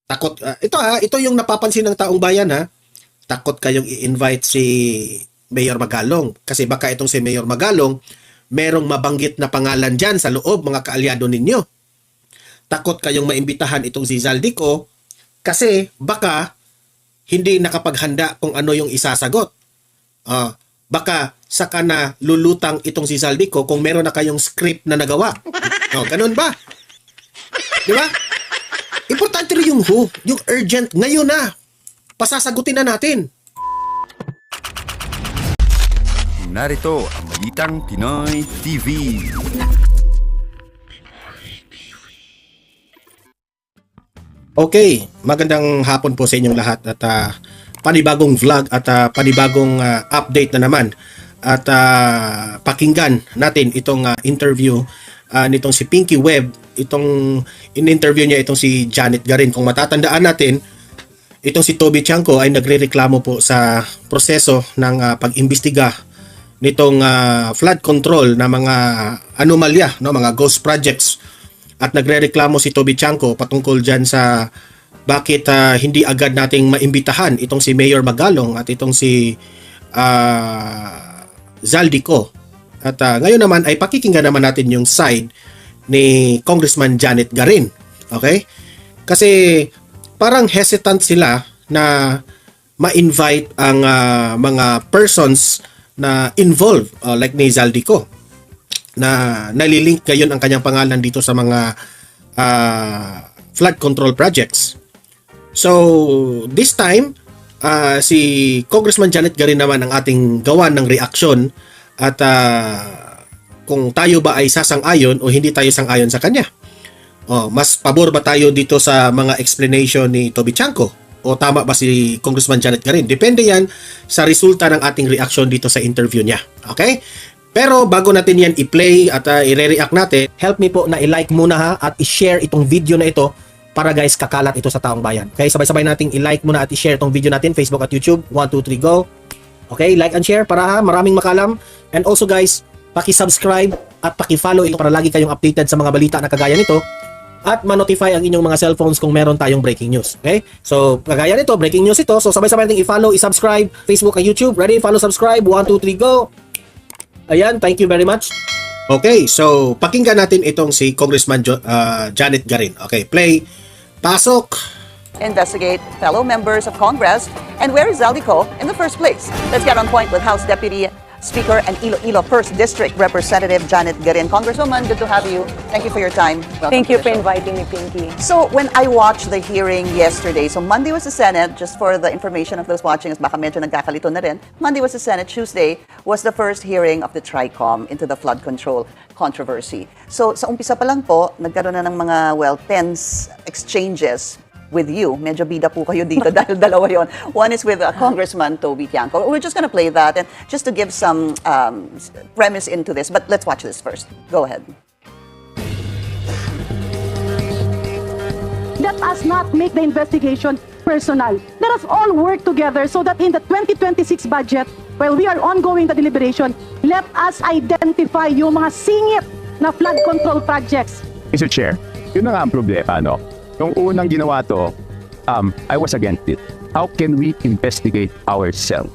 Takot, ito yung napapansin ng taong bayan ha. Takot kayong i-invite si Mayor Magalong. Kasi baka itong si Mayor Magalong, merong mabanggit na pangalan dyan sa loob, mga kaalyado ninyo. Takot kayong maimbitahan itong si Zaldico kasi baka hindi nakapaghanda kung ano yung isasagot. Baka saka na lulutang itong si Zaldico kung meron na kayong script na nagawa. Ganun ba? Di ba? Importante rin yung who, yung urgent, ngayon na. Pasasagutin na natin. Narito ang Balitang Pinoy TV. Okay, magandang hapon po sa inyong lahat at panibagong vlog at panibagong update na naman. At pakinggan natin itong interview nitong si Pinky Webb, itong in-interview niya itong si Janet Garin. Kung matatandaan natin, itong si Toby Chanko ay nagrereklamo po sa proseso ng pag-imbestiga nitong flood control na mga anomalya, no, mga ghost projects. At nagrereklamo si Toby Chanko patungkol dyan sa bakit hindi agad nating maimbitahan itong si Mayor Magalong at itong si Zaldico. At ngayon naman ay pakikinggan naman natin yung side ni Congressman Janet Garin. Okay? Kasi parang hesitant sila na ma-invite ang mga persons na involved like ni Zaldico na nalilink ngayon ang kanyang pangalan dito sa mga flood control projects. So, this time, si Congressman Janet Garin naman ang ating gawan ng reaksyon at kung tayo ba ay sasang-ayon o hindi tayo sang-ayon sa kanya. Mas pabor ba tayo dito sa mga explanation ni Toby Chanko? O tama ba si Congressman Janet Garin? Depende yan sa resulta ng ating reaksyon dito sa interview niya. Okay? Pero bago natin yan i-play at i-react natin, help me po na i-like muna ha at i-share itong video na ito para guys kakalat ito sa taong bayan. Okay, sabay-sabay nating i-like muna at i-share itong video natin, Facebook at YouTube. 1, 2, 3, go! Okay, like and share para maraming makalam. And also guys, paki-subscribe at paki-follow ito para lagi kayong updated sa mga balita na kagaya nito at ma-notify ang inyong mga cellphones kung meron tayong breaking news. Okay? So, kagaya nito, breaking news ito. So, sabay-sabay nating i-follow, i-subscribe, Facebook at YouTube. Ready? Follow, subscribe. 1, 2, 3, go! Ayan, thank you very much. Okay, so pakinggan natin itong si Congressman Janet Garin. Okay, play. Pasok. Investigate fellow members of Congress and where is Zaldico in the first place? Let's get on point with House Deputy Speaker and Iloilo 1st District Representative Janet Garin. Congresswoman, good to have you. Thank you for your time. Welcome. Thank you for inviting me, Pinky. So when I watched the hearing yesterday, so Monday was the Senate, just for the information of those watching, baka medyo nagkakalito na rin. Monday was the Senate, Tuesday was the first hearing of the Tricom into the flood control controversy. So sa umpisa pa lang po, nagkaroon na ng mga, tense exchanges with you. Medyo bida po kayo dito dahil dalawa yon. One is with Congressman Toby Chanko. We're just gonna play that and just to give some premise into this, but let's watch this first. Go ahead. Let us not make the investigation personal. Let us all work together so that in the 2026 budget, while we are ongoing the deliberation, let us identify yung mga singit na flood control projects. Mr. Chair, yun na nga ang problema, no? Yung unang ginawa to, I was against it. How can we investigate ourselves?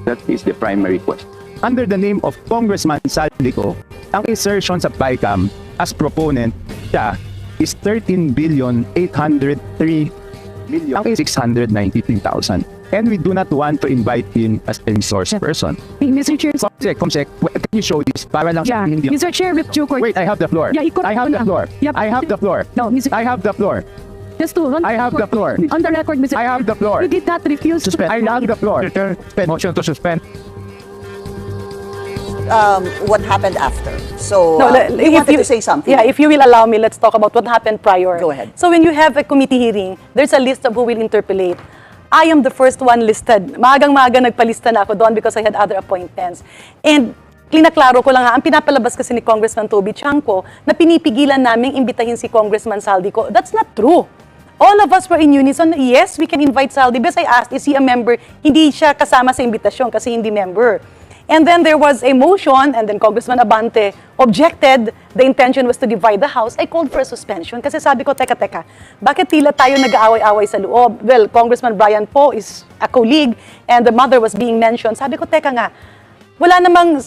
That is the primary question. Under the name of Congressman Zaldico, ang insertion sa PICAM as proponent siya is 13,803,693,000. And we do not want to invite him as a resource person. Mr. Chair, Comsec, can you show this? Para lang yeah. hindi. Mr. Chair, with due court. Wait, I have the floor. Yeah, I have the floor. Yep. I have the floor. No, Mr. I have the floor. Just to I have the floor. On the record, Mr. I have the floor. You did not refuse Suspend. I have the floor. Motion to suspend. What happened after? So No, you wanted to say something. Yeah, if you will allow me, let's talk about what happened prior. Go ahead. So when you have a committee hearing, there's a list of who will interpellate. I am the first one listed. Maagang-maaga nagpalista na ako doon because I had other appointments. And klinaklaro ko lang ang pinapalabas kasi ni Congressman Toby Chanko na pinipigilan naming imbitahin si Congressman Zaldico. That's not true. All of us were in unison. Yes, we can invite Zaldi because I asked, is he a member? Hindi siya kasama sa imbitasyon kasi hindi member. And then there was a motion, and then Congressman Abante objected. The intention was to divide the House. I called for a suspension kasi sabi ko, teka, bakit tila tayo nag-aaway-away sa loob? Well, Congressman Brian po is a colleague, and the mother was being mentioned. Sabi ko, teka nga, wala namang,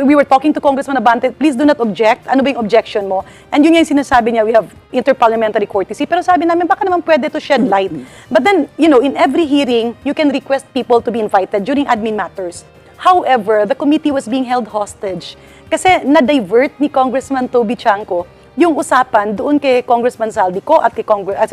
we were talking to Congressman Abante, please do not object. Ano ba yung objection mo? And yun yung sinasabi niya, we have interparliamentary courtesy. Pero sabi namin, baka naman pwede to shed light. But then, in every hearing, you can request people to be invited during admin matters. However, the committee was being held hostage kasi na-divert ni Congressman Toby Chanco yung usapan doon kay Congressman Saldico at kay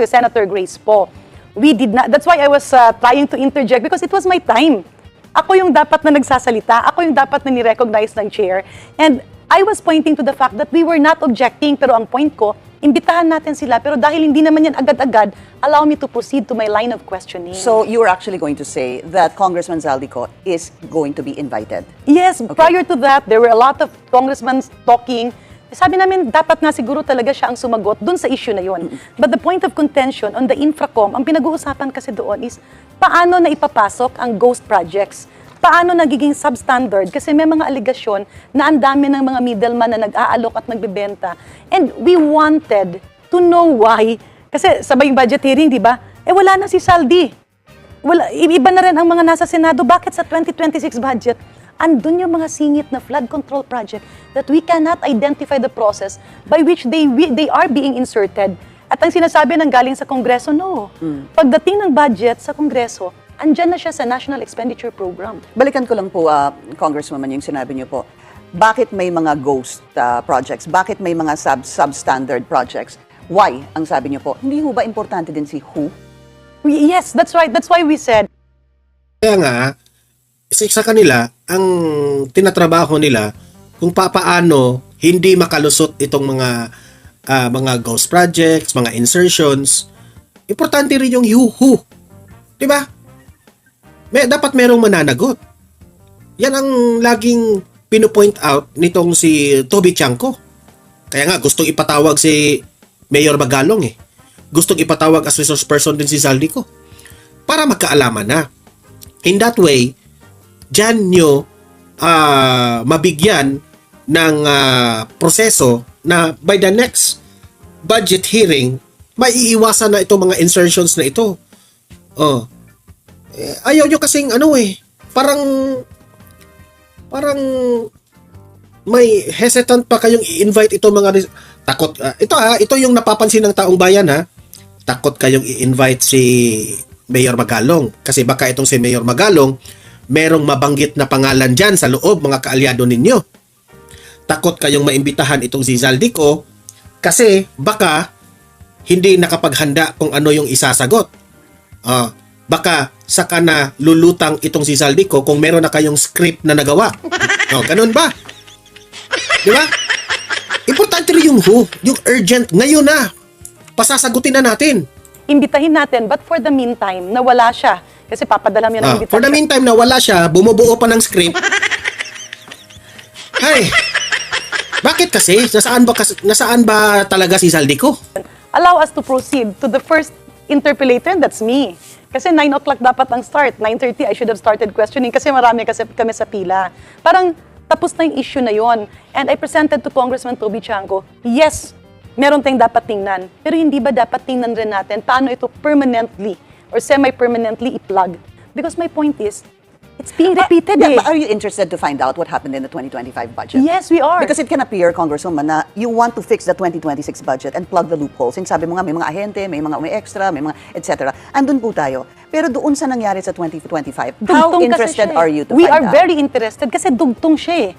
Senator Grace po. We did not, that's why I was trying to interject because it was my time. Ako yung dapat na nagsasalita, ako yung dapat na ni-recognize ng chair. And I was pointing to the fact that we were not objecting, pero ang point ko, imbitahan natin sila, pero dahil hindi naman yan agad-agad, allow me to proceed to my line of questioning. So you were actually going to say that Congressman Zaldico is going to be invited? Yes, prior to that, there were a lot of congressmen talking. Sabi namin, dapat nga siguro talaga siya ang sumagot dun sa issue na yun. But the point of contention on the infracom, ang pinag-uusapan kasi doon is, paano na ipapasok ang ghost projects? Paano nagiging substandard? Kasi may mga aligasyon na ang dami ng mga middleman na nag-aalok at nagbebenta. And we wanted to know why. Kasi sabay yung budget hearing, di ba? Wala na si Saldi. Iba na rin ang mga nasa Senado. Bakit sa 2026 budget, andun yung mga singit na flood control project that we cannot identify the process by which they are being inserted. At ang sinasabi ng galing sa Kongreso, no. Pagdating ng budget sa Kongreso, andyan na siya sa National Expenditure Program. Balikan ko lang po, Congresswoman, yung sinabi niyo po. Bakit may mga ghost projects? Bakit may mga substandard projects? Why, ang sabi niyo po? Hindi ho ba importante din si who? Yes, that's right. That's why we said. Kaya nga, sa kanila, ang tinatrabaho nila kung papaano hindi makalusot itong mga ghost projects, mga insertions. Importante rin yung who. Diba? Dapat merong mananagot. Yan ang laging pinopoint out nitong si Toby Chanco. Kaya nga, gustong ipatawag si Mayor Magalong eh. Gustong ipatawag as resource person din si Saldico. Para magkaalaman na. In that way, dyan nyo mabigyan ng proseso na by the next budget hearing, maiiwasan na itong mga insertions na ito. Ayaw nyo kasing parang may hesitant pa kayong i-invite itong mga takot. Ito yung napapansin ng taong bayan ha. Takot kayong i-invite si Mayor Magalong kasi baka itong si Mayor Magalong merong mabanggit na pangalan dyan sa loob mga kaalyado ninyo. Takot kayong maimbitahan itong si Zaldico kasi baka hindi nakapaghanda kung ano yung isasagot. Baka saka na lulutang itong si Zaldico kung meron na kayong script na nagawa. Ganun ba? Di ba? Importante rin yung who, yung urgent. Ngayon na, pasasagutin na natin. Imbitahin natin, but for the meantime, nawala siya. Kasi papadala niya ng invitation. For the meantime, nawala siya, bumubuo pa ng script. Hay, bakit kasi? Nasaan ba talaga si Zaldico? Allow us to proceed to the first interpellator, and that's me. Kasi 9 o'clock dapat ang start. 9:30, I should have started questioning kasi marami kasi kami sa pila. Parang tapos na yung issue na yon. And I presented to Congressman Toby Chanco, yes, meron tayong dapat tingnan. Pero hindi ba dapat tingnan rin natin paano ito permanently or semi-permanently i-plug? Because my point is, it's being repeated But are you interested to find out what happened in the 2025 budget? Yes, we are. Because it can appear, Congresswoman, na you want to fix the 2026 budget and plug the loopholes. Yung sabi mo nga, may mga ahente, may mga extra, may mga etc. Andun po tayo. Pero doon sa nangyari sa 2025, how Dugtong kasi interested siya eh. are you to We find are out? very interested kasi dugtong siya eh.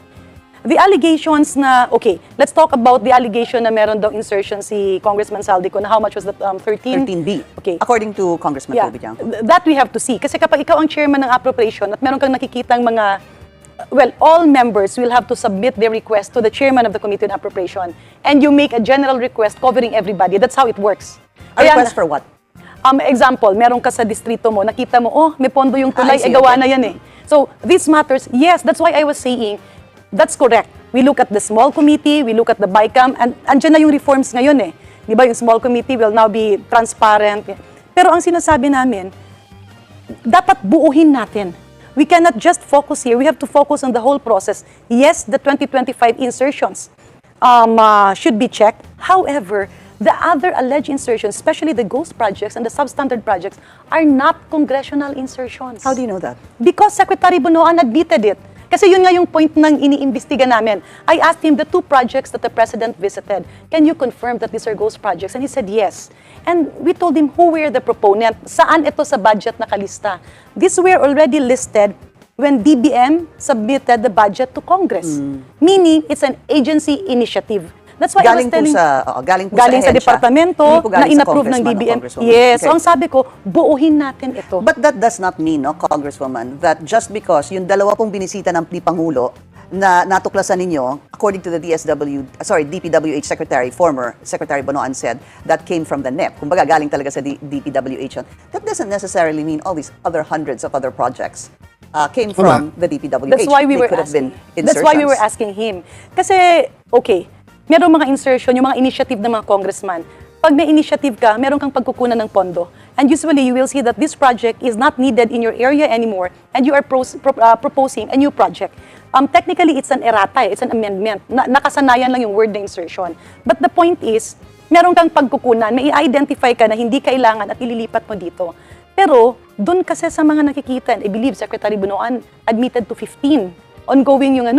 The allegations na, okay, let's talk about the allegation na meron daw insertion si Congressman Saldico na how much was that, 13? 13B. Okay. According to Congressman Yeah, Toby Chanco. that we have to see. Kasi kapag ikaw ang chairman ng appropriation at meron kang nakikitang mga, well, all members will have to submit their request to the chairman of the Committee on Appropriation. And you make a general request covering everybody. That's how it works. A request for what? Example, meron ka sa distrito mo, nakita mo, may pondo yung tulay, I see, gawa okay. na yan eh. So, these matters, yes, that's why I was saying, that's correct. We look at the small committee, we look at the BICAM, and andyan na yung reforms ngayon eh. Di ba, yung small committee will now be transparent. Pero ang sinasabi namin, dapat buuhin natin. We cannot just focus here. We have to focus on the whole process. Yes, the 2025 insertions should be checked. However, the other alleged insertions, especially the ghost projects and the substandard projects, are not congressional insertions. How do you know that? Because Secretary Bonoan admitted it. Kasi yun nga yung point ng iniimbestiga namin. I asked him the 2 projects that the President visited, can you confirm that these are ghost projects? And he said yes. And we told him who were the proponent, saan ito sa budget nakalista. These were already listed when BBM submitted the budget to Congress. Meaning, it's an agency initiative. That's why I was telling, galing sa ahensya. departamento Hindi po na galing sa inapprove ng congressman o BBM. congresswoman. Yes, Okay. so ang sabi ko, buuhin natin ito. But that does not mean, no, Congresswoman, that just because yung dalawa pong binisita ng Pangulo na natuklasan ninyo, according to the DPWH Secretary, former Secretary Bonoan said, that came from the NEP. Kumbaga, galing talaga sa DPWH yun. That doesn't necessarily mean all these other hundreds of other projects came from the DPWH. That's why we They were could have been asking. That's why we were insertions. asking him. Kasi, okay, merong mga insertion, yung mga initiative ng mga congressman. Pag may initiative ka, meron kang pagkukunan ng pondo. And usually, you will see that this project is not needed in your area anymore and you are proposing a new project. Technically, it's an errata, it's an amendment. Nakasanayan lang yung word na insertion. But the point is, meron kang pagkukunan, may i-identify ka na hindi kailangan at ililipat mo dito. Pero, doon kasi sa mga nakikita, I believe Secretary Bunoan admitted to 15. Ongoing yung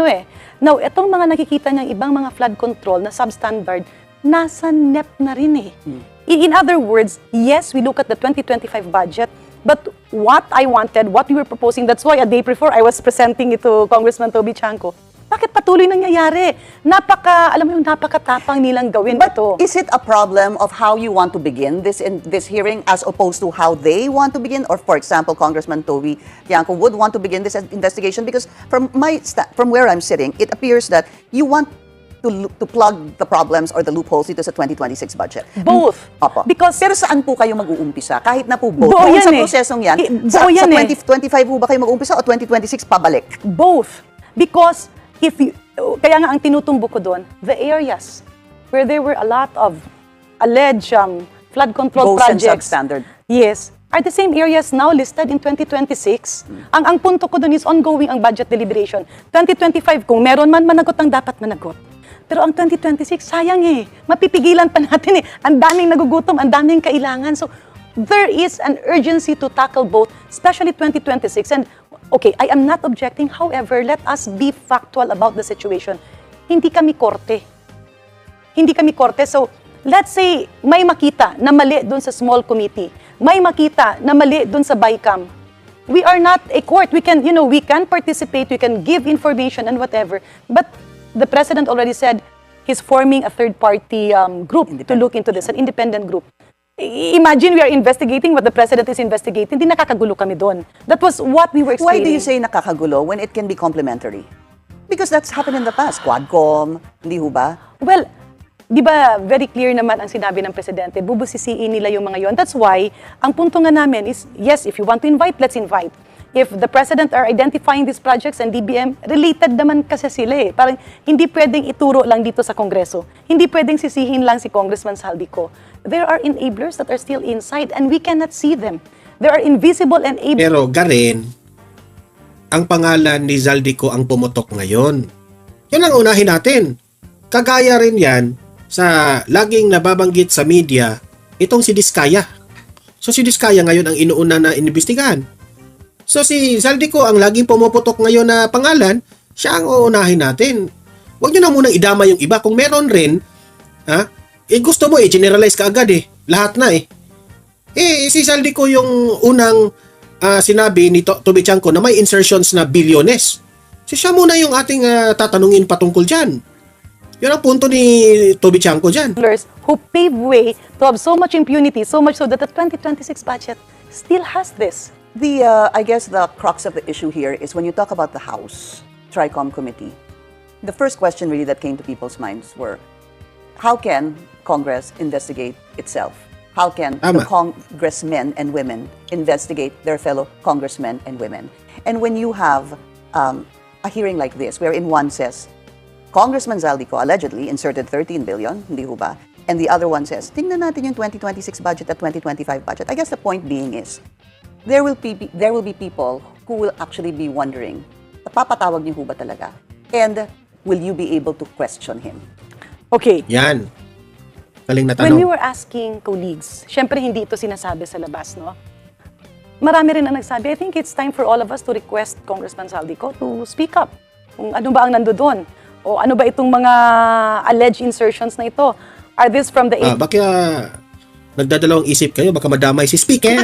Now, itong mga nakikita niyang ibang mga flood control na substandard, nasa NEP na rin eh. In other words, yes, we look at the 2025 budget, but what I wanted, what we were proposing, that's why a day before I was presenting it to Congressman Toby Chanco. Bakit patuloy nangyayari? Alam mo yung napakatapang nilang gawin But ito. is it a problem of how you want to begin this hearing as opposed to how they want to begin? Or, for example, Congressman Toby Tiangco would want to begin this investigation? Because from where I'm sitting, it appears that you want to plug the problems or the loopholes dito sa 2026 budget. Both. Opo. Because Pero saan po kayo mag-uumpisa? Kahit na po both. Buo Kung yan sa eh. prosesong yan, Buo yan eh. 2025 po ba kayo mag-uumpisa o 2026 pabalik? both. Because kaya nga ang tinutumbok ko doon, the areas where there were a lot of alleged flood control Ghost and projects. substandard. Yes. Are the same areas now listed in 2026? Ang punto ko doon is ongoing ang budget deliberation. 2025, kung meron man managot ang dapat managot. Pero ang 2026, sayang eh. Mapipigilan pa natin eh. Ang daming nagugutom, ang daming kailangan. So, there is an urgency to tackle both, especially 2026. And, okay, I am not objecting. However, let us be factual about the situation. Hindi kami korte. Hindi kami korte. So, let's say, may makita na mali doon sa small committee. May makita na mali doon sa BICAM. We are not a court. We can, we can participate, we can give information and whatever. But the President already said he's forming a third-party group to look into this, an independent group. Imagine we are investigating what the President is investigating. Hindi nakakagulo kami doon. That was what we were Why explaining. do you say nakakagulo when it can be complementary? Because that's happened in the past. Quadcom, hindi ho ba? Well, di ba very clear naman ang sinabi ng Presidente, bubusisiin nila yung mga yon. That's why, ang punto nga namin is, yes, if you want to invite, let's invite. If the President are identifying these projects and DBM, related naman kasi sila eh. Parang hindi pwedeng ituro lang dito sa Kongreso. Hindi pwedeng sisihin lang si Congressman Saldico. There are enablers that are still inside and we cannot see them. There are invisible enablers. Pero Garen, ang pangalan ni Zaldico ang pumutok ngayon. Yan ang unahin natin. Kagaya rin yan sa laging nababanggit sa media, itong si Diskaya. So si Diskaya ngayon ang inuuna na inimbestigahan. So si Zaldico ang laging pumuputok ngayon na pangalan, siya ang uunahin natin. Huwag nyo na munang idama yung iba. Kung meron rin, gusto mo generalize ka agad eh. Lahat na eh. Si Zaldico yung unang sinabi ni Toby Chanco na may insertions na bilyones. So siya muna yung ating tatanungin patungkol dyan. Yun ang punto ni Toby Chanco dyan. Who pave way to have so much impunity, so much so that the 2026 budget still has this. I guess the crux of the issue here is when you talk about the House Tricom Committee, the first question really that came to people's minds were, how can Congress investigate itself? How can the congressmen and women investigate their fellow congressmen and women? And when you have a hearing like this, wherein one says, Congressman Zaldico allegedly inserted 13 billion, hindi ho ba? And the other one says, tingnan natin yung 2026 budget at 2025 budget. I guess the point being is, there will be people who will actually be wondering, papatawag niyo ho ba talaga? And will you be able to question him? Okay. Yan. Galing na When we tanong. were asking colleagues, syempre hindi ito sinasabi sa labas, no? Marami rin ang nagsabi, I think it's time for all of us to request Congressman Saldico to speak up. Kung ano ba ang nandoon? O ano ba itong mga alleged insertions na ito? Are this from the Baka nagdadalawang isip kayo, baka madamay si Speaker.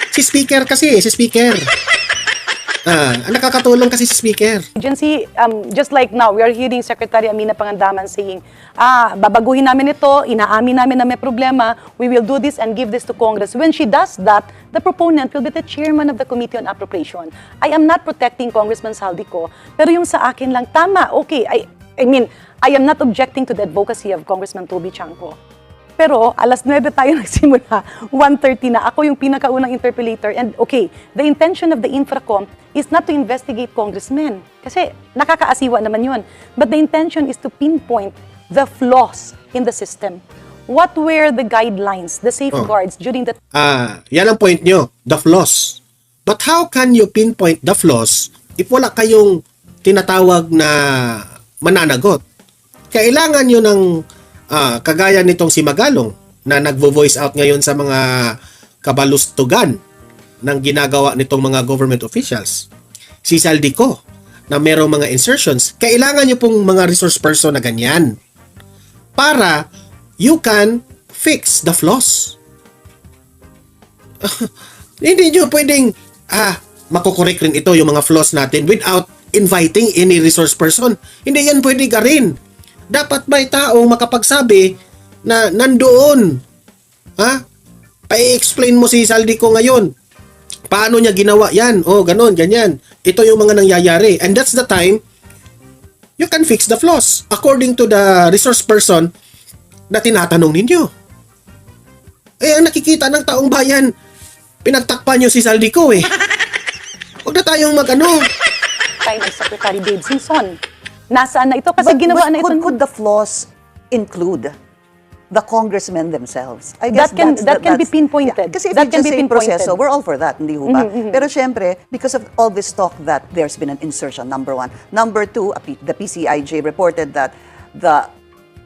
Si Speaker kasi, si Speaker. Nakakatulong kasi si Speaker. agency? Just like now, we are hearing Secretary Amina Pangandaman saying, babaguhin namin ito, inaamin namin na may problema, we will do this and give this to Congress. When she does that, the proponent will be the chairman of the Committee on Appropriation. I am not protecting Congressman Saldico, pero yung sa akin lang, tama, okay, I mean, I am not objecting to the advocacy of Congressman Toby Chanco. Pero alas 9 tayo nagsimula, 1:30 na. Ako yung pinakaunang interpellator. And okay, the intention of the Infracom is not to investigate congressmen. Kasi nakakaasiwa naman yun. But the intention is to pinpoint the flaws in the system. What were the guidelines, the safeguards during the Yan ang point nyo, the flaws. But how can you pinpoint the flaws if wala kayong tinatawag na mananagot? Kailangan nyo ng kagaya nitong si Magalong na nagvo-voice out ngayon sa mga kabalustugan ng ginagawa nitong mga government officials. Si Saldico na merong mga insertions, kailangan nyo pong mga resource person na ganyan para you can fix the flaws. Hindi nyo pwedeng makukorek rin ito yung mga flaws natin without inviting any resource person. Hindi yan pwede ka rin. Dapat may taong makapagsabi na nandoon. Pa-explain mo si Saldico ngayon. Paano niya ginawa yan? Ganon, ganyan. Ito yung mga nangyayari. And that's the time you can fix the flaws according to the resource person na tinatanong ninyo. Ang nakikita ng taong bayan, pinagtakpan nyo si Saldico eh. Huwag na tayong time of Secretary Dave Simpson? Nasaan na ito? Kasi ginawa na ito. Could the flaws include the congressmen themselves? I guess That can be pinpointed. Yeah, kasi if That you can just be say pinpointed. proseso, we're all for that, hindi ho ba? Pero syempre, because of all this talk that there's been an insertion, number one. Number two, the PCIJ reported that the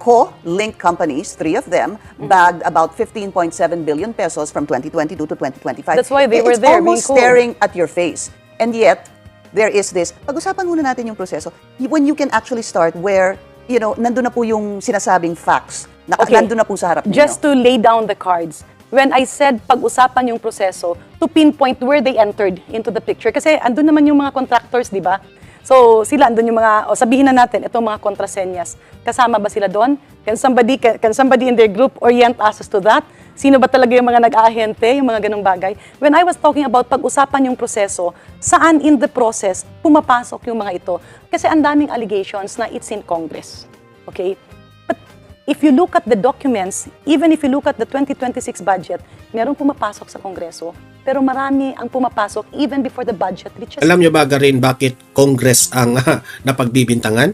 co-linked companies, 3 of them, bagged about 15.7 billion pesos from 2022 to 2025. That's why they were there, being It's almost cool. staring at your face. And yet, there is this, pag-usapan muna natin yung proseso, when you can actually start where, nandun na po yung sinasabing facts, nandun na po sa harap ninyo. Just to lay down the cards, when I said pag-usapan yung proseso, to pinpoint where they entered into the picture. Kasi andun naman yung mga contractors, di ba? So sila, andun yung mga, sabihin na natin, itong mga kontrasenyas. Kasama ba sila doon? Can somebody in their group orient us to that? Sino ba talaga yung mga nag-ahente, yung mga ganung bagay? When I was talking about pag-usapan yung proseso, saan in the process pumapasok yung mga ito? Kasi ang daming allegations na it's in Congress. Okay? But if you look at the documents, even if you look at the 2026 budget, merong pumapasok sa Kongreso, pero marami ang pumapasok even before the budget reaches. Alam nyo ba rin bakit Congress ang napagbibintangan?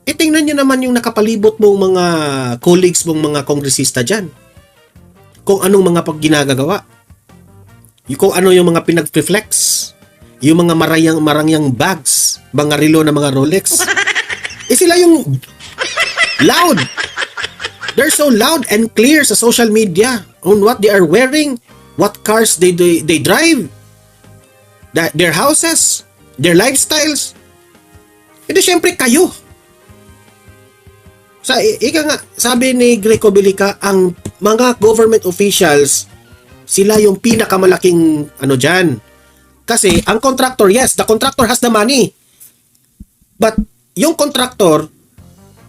Tingnan nyo naman yung nakapalibot mong mga colleagues mong mga kongresista dyan. Kung anong mga pagginagagawa. Kung ano yung mga pinag-reflex. Yung mga marangyang bags. Mga relo na mga Rolex. Sila yung loud. They're so loud and clear sa social media on what they are wearing, what cars they drive, their houses, their lifestyles. Ito syempre kayo. Sabi ni Greco Bilica, ang mga government officials, sila yung pinakamalaking dyan. Kasi ang contractor, yes, the contractor has the money. But yung contractor,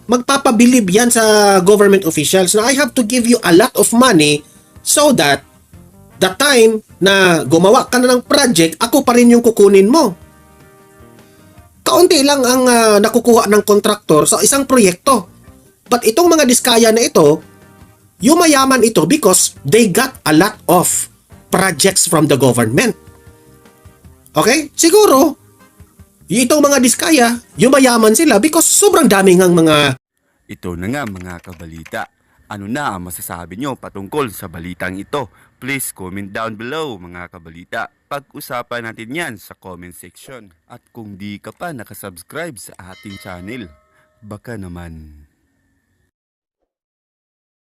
magpapabilib yan sa government officials na I have to give you a lot of money so that the time na gumawa ka na ng project, ako pa rin yung kukunin mo. Kaunti lang ang nakukuha ng contractor sa isang proyekto. But itong mga diskaya na ito, yumayaman ito because they got a lot of projects from the government. Okay? Siguro, itong mga diskaya, yumayaman sila because sobrang daming ang mga... Ito na nga mga kabalita, Ano na ang masasabi nyo patungkol sa balitang ito? Please comment down below mga kabalita. Pag-usapan natin yan sa comment section. At kung di ka pa nakasubscribe sa ating channel, baka naman